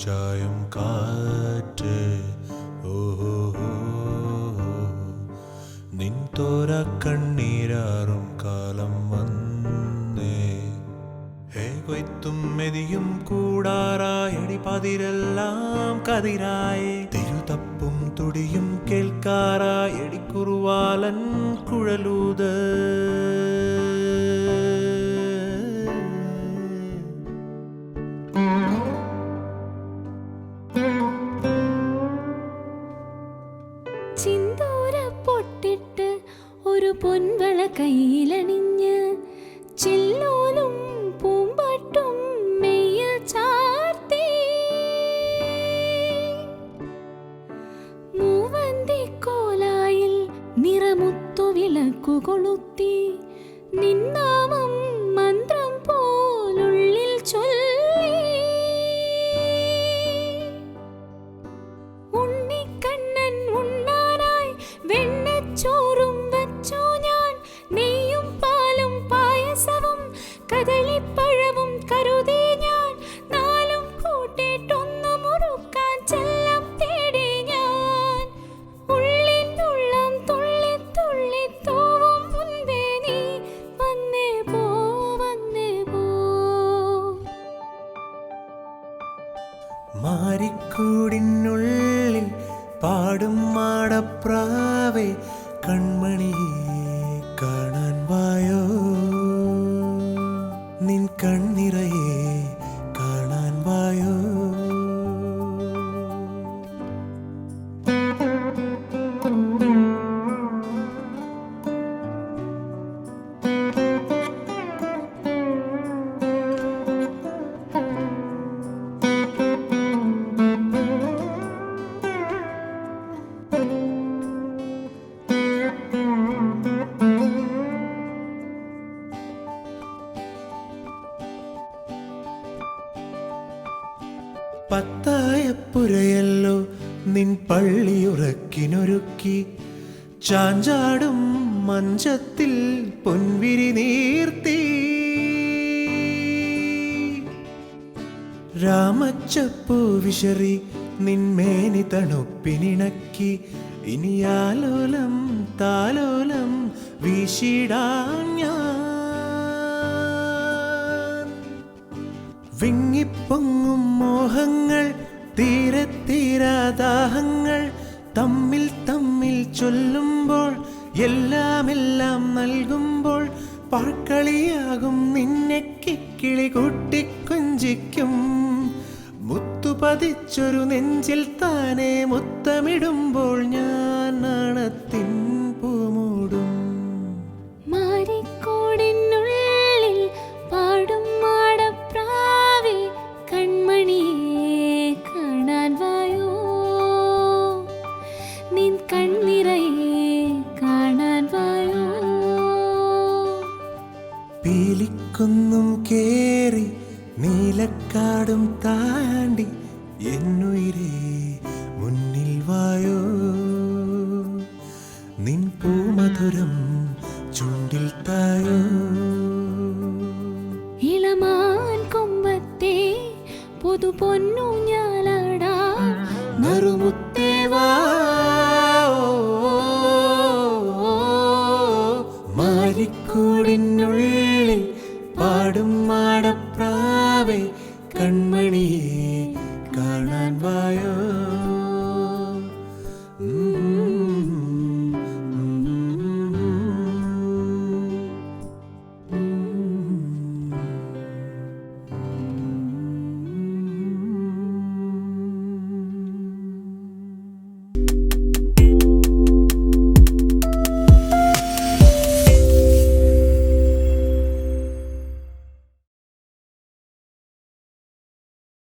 ചായം കാറ്റ് ഓഹോ നിൻ തോര കണ്ണീരാറും കാലം വന്നേ ഹേ കൊയ്ത്തും മെതിയും കൂടാറായടി പതിരെല്ലാം കതിരായേ തിരുതപ്പും തുടിയും കേൾക്കാറായടി കുറുവാലൻ കുഴലൂത് ചിന്തോര പൊട്ടിട്ട് ഒരു പൊൻവള കയ്യിലണിഞ്ഞ് ചില്ലോലും പൂമ്പാട്ടും മെയ്യിൽ ചാർത്തി മൂവന്തി കോലായിൽ നിറമുത്തു വിളക്കു കൊളുത്തി നിന്നാമം മന്ത്രം പോലുള്ളിൽ ചൊല്ലി ചോറും വച്ചു ഞാൻ നെയ്യും പാലും പായസവും കദളിപ്പഴവും കരുതി ഞാൻ നാലും കൂട്ടിട്ടൊന്നു മുറുക്കാൻ ചെല്ലം തേടി ഞാൻ ഉള്ളിനുള്ളം തുള്ളി തുള്ളി തൂവും മുൻപേ നീ വന്നേ പോ മാരിക്കൂടിനുള്ളിൽ പാടും മാടപ്രാവേ കൺമണിയെ കാണാൻ വായോ നിൻ കണ്ണിറയെ കാണാൻ വായോ പത്തായപ്പുരയല്ലോ നിൻ പള്ളിയുറക്കിനൊരുക്കി ചാഞ്ചാടും മഞ്ചത്തിൽ പൊൻവിരി നീർത്തി രാമച്ചപ്പൂ വിശറി നിന്മേനി തണുപ്പിനിണക്കി ഇനിയാലോലം താലോലം വീശിടാൻ ഞാൻ വിങ്ങിപ്പൊങ്ങും മോഹങ്ങൾ തീരെ തീരാദാഹങ്ങൾ തമ്മിൽ തമ്മിൽ ചൊല്ലുമ്പോൾ എല്ലാം നൽകുമ്പോൾ പാഴ്ക്കളിയാകും നിന്നെ കിക്കിളി കൂട്ടിക്കൊഞ്ചിക്കും മുത്തുപതിച്ചൊരു നെഞ്ചിൽ താനെ മുത്തമിടുമ്പോൾ ഞാൻ നാണത്തിൻ പൂമൂടും മാരിക്കോടിനുള്ളിൽ പാടും മാടപ്രാവേ കൺമണിയെ കാണാൻ വായോ നിൻ കണ്ണിറയെ കാണാൻ വായോ പീലിക്കുന്നും കേറി നീലക്കാടും താണ്ടി എന്നുയിരേ മുന്നിൽ വായോ നിൻ പൂമധുരം ചുണ്ടിൽ തായോ ഇളമാൻ കൊമ്പത്തെ പുതു പൊന്നൂഞ്ഞാലാടാ നറുമുത്തേ വാ മാരിക്കൂടിനുള്ളിൽ പാടും മാടപ്രാവേ കൺമണിയെ